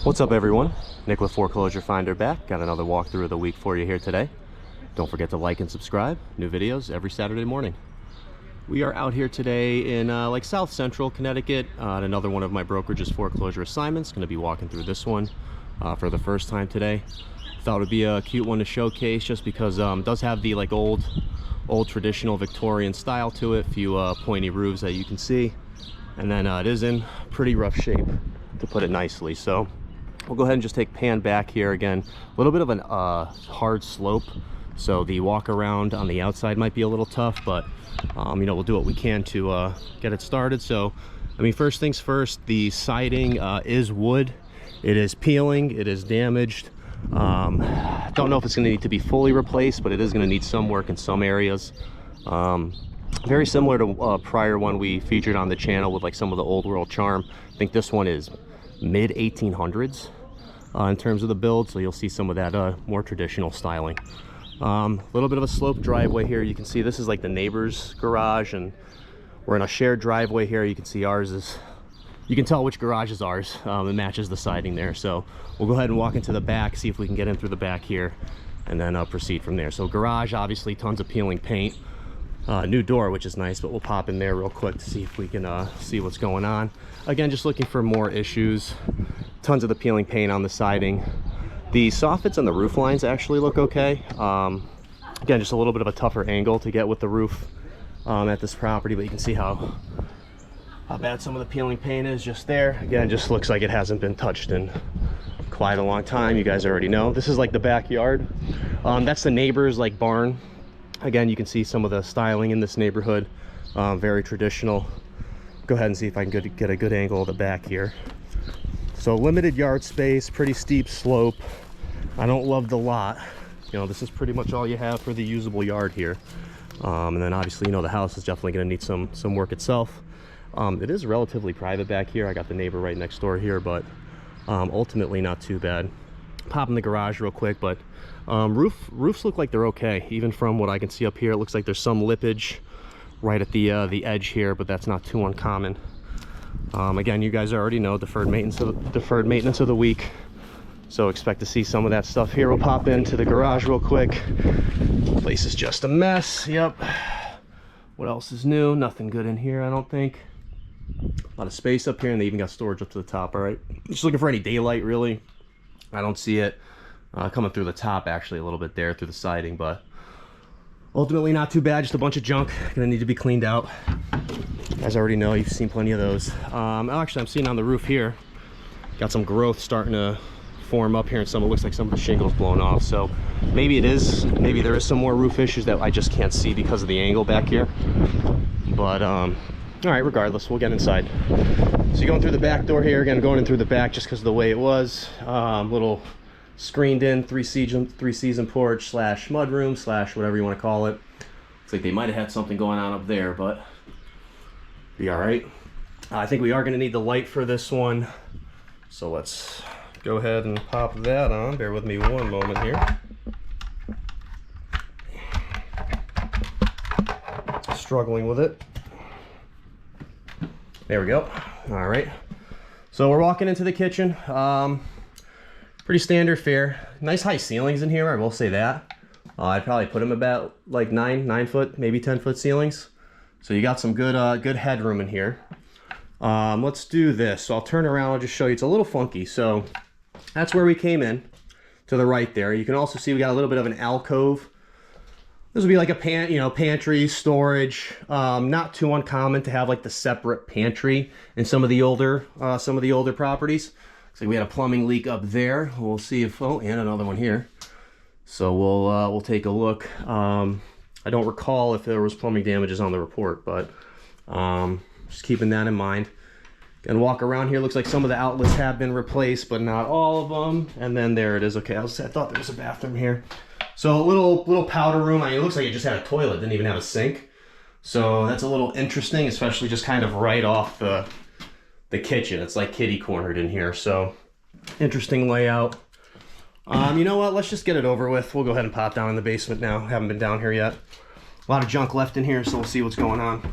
What's up, everyone? Nick with Foreclosure Finder back. Got another walkthrough of the week for you here today. Don't forget to like and subscribe. New videos every Saturday morning. We are out here today in like South Central Connecticut on another one of my brokerage's foreclosure assignments. Going to be walking through this one for the first time today. Thought it would be a cute one to showcase just because it does have the like old traditional Victorian style to it. A few pointy roofs that you can see, and then it is in pretty rough shape, to put it nicely. So we'll go ahead and just take pan back here again. A little bit of an hard slope, so the walk around on the outside might be a little tough, but you know, we'll do what we can to get it started. So I mean, first things first, the siding is wood. It is peeling, it is damaged. Don't know if it's going to need to be fully replaced, but it is going to need some work in some areas. Very similar to a prior one we featured on the channel with like some of the old world charm. I think this one is mid 1800s in terms of the build, so you'll see some of that more traditional styling. A little bit of a sloped driveway here. You can see this is like the neighbor's garage, and we're in a shared driveway here. You can see ours is, you can tell which garage is ours. It matches the siding there. So we'll go ahead and walk into the back, see if we can get in through the back here, and then proceed from there. So garage, obviously tons of peeling paint. New door, which is nice, but we'll pop in there real quick to see if we can see what's going on. Again, just looking for more issues. Tons of the peeling paint on the siding. The soffits and the roof lines actually look okay. Again, just a little bit of a tougher angle to get with the roof at this property, but you can see how bad some of the peeling paint is just there. Again, just looks like it hasn't been touched in quite a long time. You guys already know. This is like the backyard. That's the neighbor's like barn. Again, you can see some of the styling in this neighborhood. Very traditional. Go ahead and see if I can get a good angle of the back here. So limited yard space, pretty steep slope. I don't love the lot. You know, this is pretty much all you have for the usable yard here. And then obviously, you know, the house is definitely going to need some work itself. It is relatively private back here. I got the neighbor right next door here, but ultimately not too bad. Pop in the garage real quick, but roofs look like they're okay. Even from what I can see up here, it looks like there's some lippage right at the edge here, but that's not too uncommon. Again, you guys already know deferred maintenance of the week, so expect to see some of that stuff here. We'll pop into the garage real quick. Place is just a mess. Yep. What else is new? Nothing good in here, I don't think. A lot of space up here, and they even got storage up to the top. All right, just looking for any daylight, really. I don't see it coming through the top, actually a little bit there through the siding, but ultimately not too bad. Just a bunch of junk gonna need to be cleaned out. As I already know, you've seen plenty of those. Actually, I'm seeing on the roof here, got some growth starting to form up here, and it looks like some of the shingles blown off. So maybe there is some more roof issues that I just can't see because of the angle back here. But all right, regardless, we'll get inside. So you're going through the back door here. Again, going in through the back just because of the way it was. Little screened in three season porch slash mudroom slash whatever you want to call it. Looks like they might have had something going on up there, but be all right. I think we are going to need the light for this one, so let's go ahead and pop that on. Bear with me one moment here. Struggling with it. There we go. All right, so we're walking into the kitchen. Pretty standard fare. Nice high ceilings in here, I will say that. I'd probably put them about like 9 foot, maybe 10 foot ceilings. So you got some good headroom in here. Let's do this. So I'll turn around, I'll just show you. It's a little funky. So that's where we came in, to the right there. You can also see we got a little bit of an alcove. This would be like a pantry, storage. Not too uncommon to have like the separate pantry in some of the older properties. Looks like we had a plumbing leak up there. We'll see if, oh, and another one here. So we'll take a look. I don't recall if there was plumbing damages on the report, but just keeping that in mind. Gonna walk around here. Looks like some of the outlets have been replaced, but not all of them. And then there it is. Okay, I thought there was a bathroom here. So a little powder room. I mean, it looks like it just had a toilet, didn't even have a sink. So that's a little interesting, especially just kind of right off the kitchen. It's like kitty cornered in here. So interesting layout. You know what? Let's just get it over with. We'll go ahead and pop down in the basement now. Haven't been down here yet. A lot of junk left in here, so we'll see what's going on.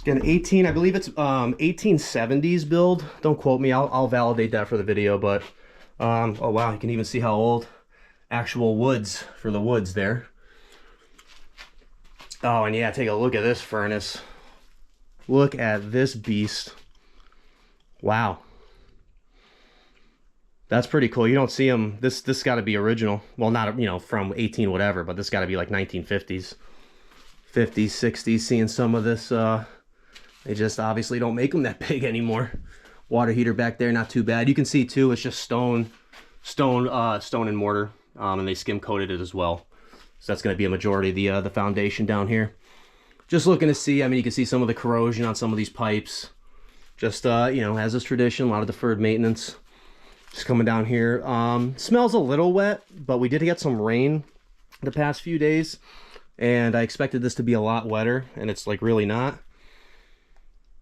Again, 18, I believe it's 1870s build. Don't quote me, I'll validate that for the video, but oh wow, you can even see how old actual woods for the woods there. Oh, and yeah, take a look at this furnace. Look at this beast. Wow. That's pretty cool. You don't see them. This got to be original. Well, not, you know, from 18 whatever, but this got to be like 1950s, 50s, 60s. Seeing some of this, they just obviously don't make them that big anymore. Water heater back there, not too bad. You can see too, it's just stone and mortar, and they skim coated it as well. So that's going to be a majority of the foundation down here. Just looking to see, I mean, you can see some of the corrosion on some of these pipes. Just, you know, as is tradition, a lot of deferred maintenance. Just coming down here. Smells a little wet, but we did get some rain the past few days. And I expected this to be a lot wetter, and it's like really not.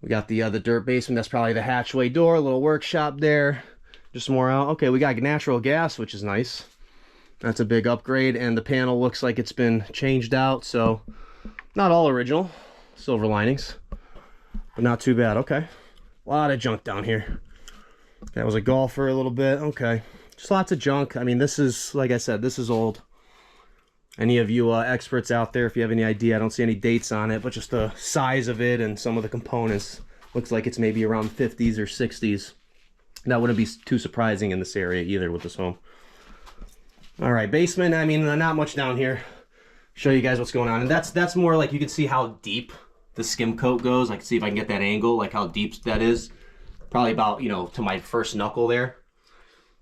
We got the dirt basement. That's probably the hatchway door, a little workshop there. Just more out. Okay, we got natural gas, which is nice. That's a big upgrade, and the panel looks like it's been changed out, so not all original. Silver linings, but not too bad. Okay, a lot of junk down here. That was a golfer a little bit. Okay, just lots of junk. I mean, this is, like I said, this is old. Any of you experts out there, if you have any idea, I don't see any dates on it, but just the size of it and some of the components, looks like it's maybe around 50s or 60s. That wouldn't be too surprising in this area either with this home. All right, basement, I mean, not much down here. Show you guys what's going on. And that's more like, you can see how deep the skim coat goes. I can see if I can get that angle, like how deep that is. Probably about, you know, to my first knuckle there.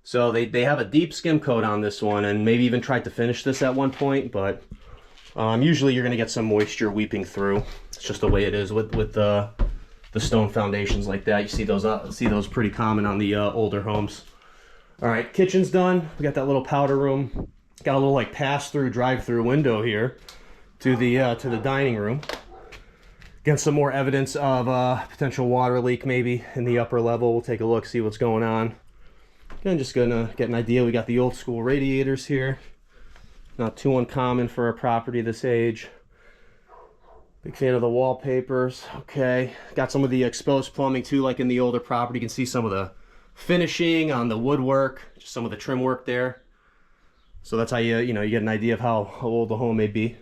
So they have a deep skim coat on this one, and maybe even tried to finish this at one point, but usually you're gonna get some moisture weeping through. It's just the way it is with the stone foundations like that. You see those pretty common on the older homes. All right, kitchen's done. We got that little powder room. Got a little like pass-through, drive-through window here to the dining room. Again, some more evidence of potential water leak maybe in the upper level. We'll take a look, see what's going on. Again, just gonna get an idea. We got the old school radiators here. Not too uncommon for a property this age. Big fan of the wallpapers. Okay, got some of the exposed plumbing too, like in the older property. You can see some of the finishing on the woodwork, just some of the trim work there. So that's how you get an idea of how old the home may be.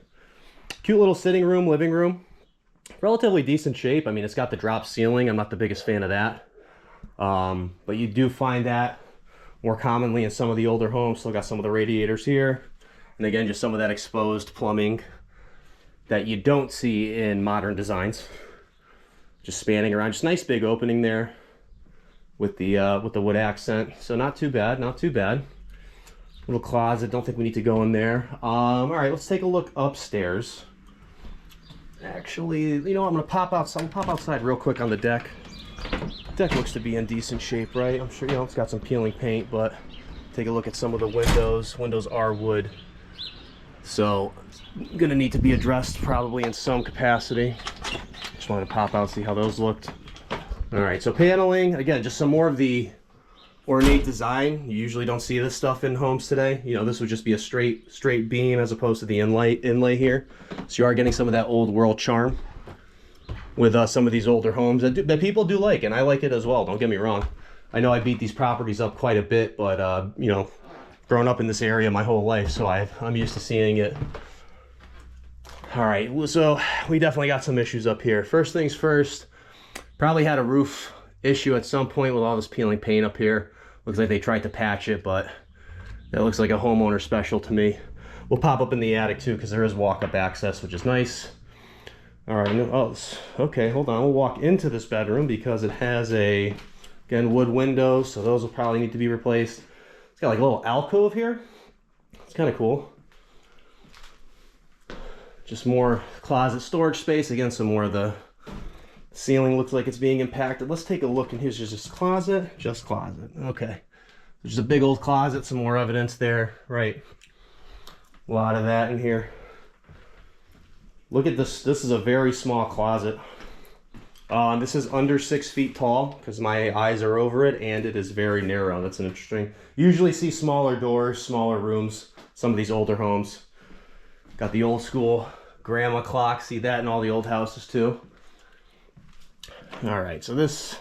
Cute little sitting room, living room. Relatively decent shape. I mean, it's got the drop ceiling. I'm not the biggest fan of that. But you do find that more commonly in some of the older homes. Still got some of the radiators here. And again, just some of that exposed plumbing that you don't see in modern designs. Just spanning around. Just nice big opening there with the wood accent. So not too bad, not too bad. Little closet, don't think we need to go in there. All right, let's take a look upstairs. Actually, you know what, I'm gonna pop outside real quick on the deck. Deck looks to be in decent shape, right? I'm sure, you know, it's got some peeling paint, but take a look at some of the windows. Windows are wood, so gonna need to be addressed probably in some capacity. Just wanted to pop out, see how those looked. All right, so paneling, again, just some more of the ornate design. You usually don't see this stuff in homes today. You know, this would just be a straight beam as opposed to the inlay here. So you are getting some of that old world charm with some of these older homes that people do like, and I like it as well, don't get me wrong. I know I beat these properties up quite a bit, but you know, grown up in this area my whole life, so I'm used to seeing it. All right, so we definitely got some issues up here. First things first, probably had a roof issue at some point with all this peeling paint up here. Looks like they tried to patch it, but that looks like a homeowner special to me. We'll pop up in the attic too, because there is walk-up access, which is nice. All right, oh, okay, hold on. We'll walk into this bedroom because it has again, wood windows, so those will probably need to be replaced. It's got like a little alcove here. It's kind of cool. Just more closet storage space. Again, some more of the ceiling looks like it's being impacted. Let's take a look, and here's just closet, okay. There's a big old closet, some more evidence there, right? A lot of that in here. Look at this. This is a very small closet. This is under 6 feet tall because my eyes are over it, and it is very narrow. That's an interesting. Usually see smaller doors, smaller rooms, some of these older homes. Got the old school grandma clock. See that in all the old houses too. All right, so this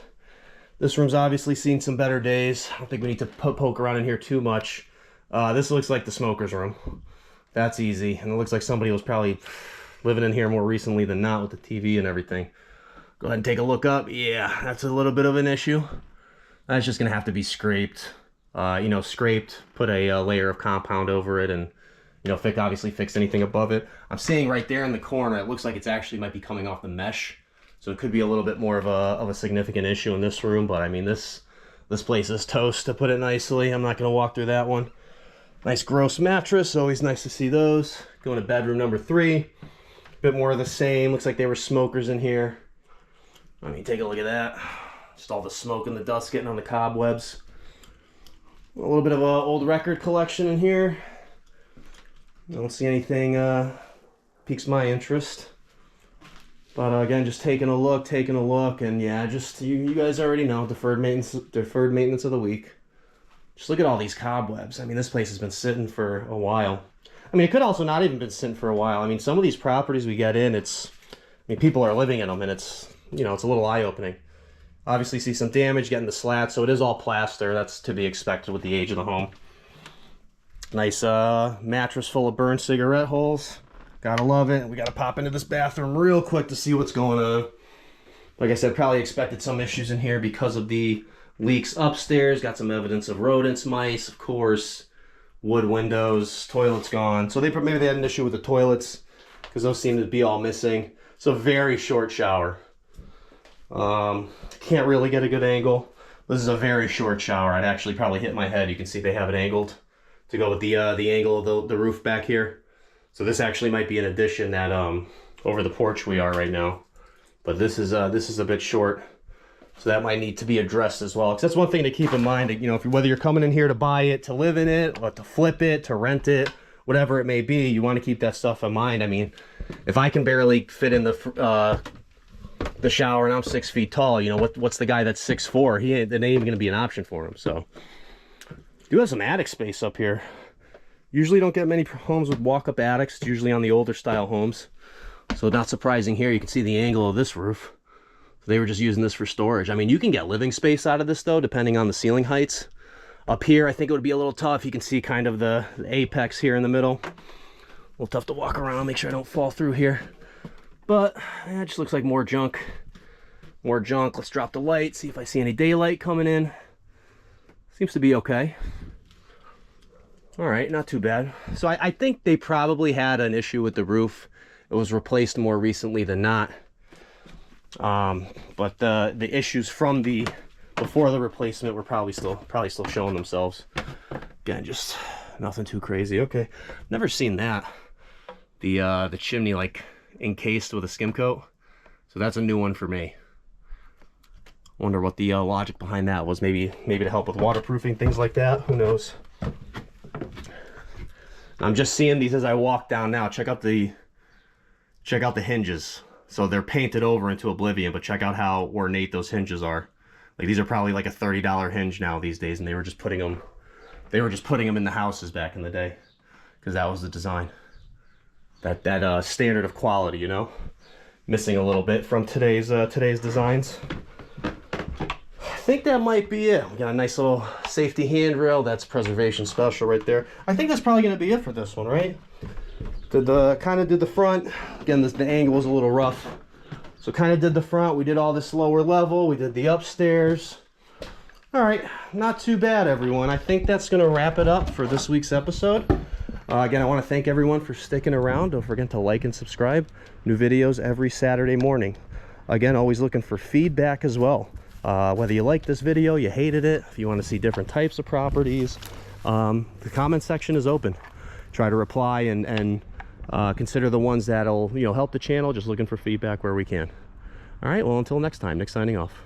room's obviously seen some better days. I don't think we need to poke around in here too much. This looks like the smoker's room. That's easy, and it looks like somebody was probably living in here more recently than not with the TV and everything. Go ahead and take a look up. Yeah, that's a little bit of an issue. That's just gonna have to be scraped. You know, scraped, put a layer of compound over it, and you know, obviously fix anything above it. I'm seeing right there in the corner, it looks like it's actually might be coming off the mesh. So it could be a little bit more of a significant issue in this room, but I mean, this place is toast, to put it nicely. I'm not gonna walk through that one. Nice gross mattress, always nice to see those. Going to bedroom number 3. Bit more of the same. Looks like they were smokers in here. I mean, take a look at that. Just all the smoke and the dust getting on the cobwebs. A little bit of an old record collection in here. I don't see anything piques my interest. But again, just taking a look, and yeah, just you guys already know, deferred maintenance of the week. Just look at all these cobwebs. I mean, this place has been sitting for a while. I mean, it could also not even been sitting for a while. I mean, some of these properties we get in, people are living in them, and it's, you know, it's a little eye-opening. Obviously see some damage getting the slats, so it is all plaster. That's to be expected with the age of the home. Nice mattress full of burned cigarette holes. Gotta love it. We gotta pop into this bathroom real quick to see what's going on. Like I said, probably expected some issues in here because of the leaks upstairs. Got some evidence of rodents, mice, of course. Wood windows, toilet's gone. So maybe they had an issue with the toilets because those seem to be all missing. It's a very short shower. Can't really get a good angle. This is a very short shower. I'd actually probably hit my head. You can see they have it angled to go with the angle of the roof back here. So this actually might be an addition that over the porch we are right now, but this is a bit short, so that might need to be addressed as well. Because that's one thing to keep in mind. You know, whether you're coming in here to buy it, to live in it, or to flip it, to rent it, whatever it may be, you want to keep that stuff in mind. I mean, if I can barely fit in the shower and I'm 6 feet tall, you know, what's the guy that's 6'4"? It ain't even gonna be an option for him. So, do have some attic space up here. Usually don't get many homes with walk-up attics. It's usually on the older style homes. So not surprising here. You can see the angle of this roof. So they were just using this for storage. I mean, you can get living space out of this though, depending on the ceiling heights. Up here, I think it would be a little tough. You can see kind of the apex here in the middle. A little tough to walk around, make sure I don't fall through here. But yeah, it just looks like more junk. More junk. Let's drop the light, see if I see any daylight coming in. Seems to be okay. All right, not too bad. So I think they probably had an issue with the roof. It was replaced more recently than not. But the issues from before the replacement were probably still showing themselves. Again, just nothing too crazy. Okay, never seen that. The chimney like encased with a skim coat. So that's a new one for me. Wonder what the logic behind that was. Maybe to help with waterproofing, things like that. Who knows? I'm just seeing these as I walk down now. Check out the hinges. So they're painted over into oblivion, but check out how ornate those hinges are. Like these are probably like a $30 hinge now these days, and they were just putting them in the houses back in the day because that was the design. That standard of quality, you know, missing a little bit from today's designs. I think that might be it. We got a nice little safety handrail. That's preservation special right there. I think that's probably going to be it for this one, right? Kind of did the front. Again, the angle was a little rough. So kind of did the front. We did all this lower level. We did the upstairs. All right, not too bad, everyone. I think that's going to wrap it up for this week's episode. Again, I want to thank everyone for sticking around. Don't forget to like and subscribe. New videos every Saturday morning. Again, always looking for feedback as well. Whether you like this video, you hated it, if you want to see different types of properties, the comment section is open. Try to reply and consider the ones that'll help the channel. Just looking for feedback where we can. All right, well, until next time, Nick signing off.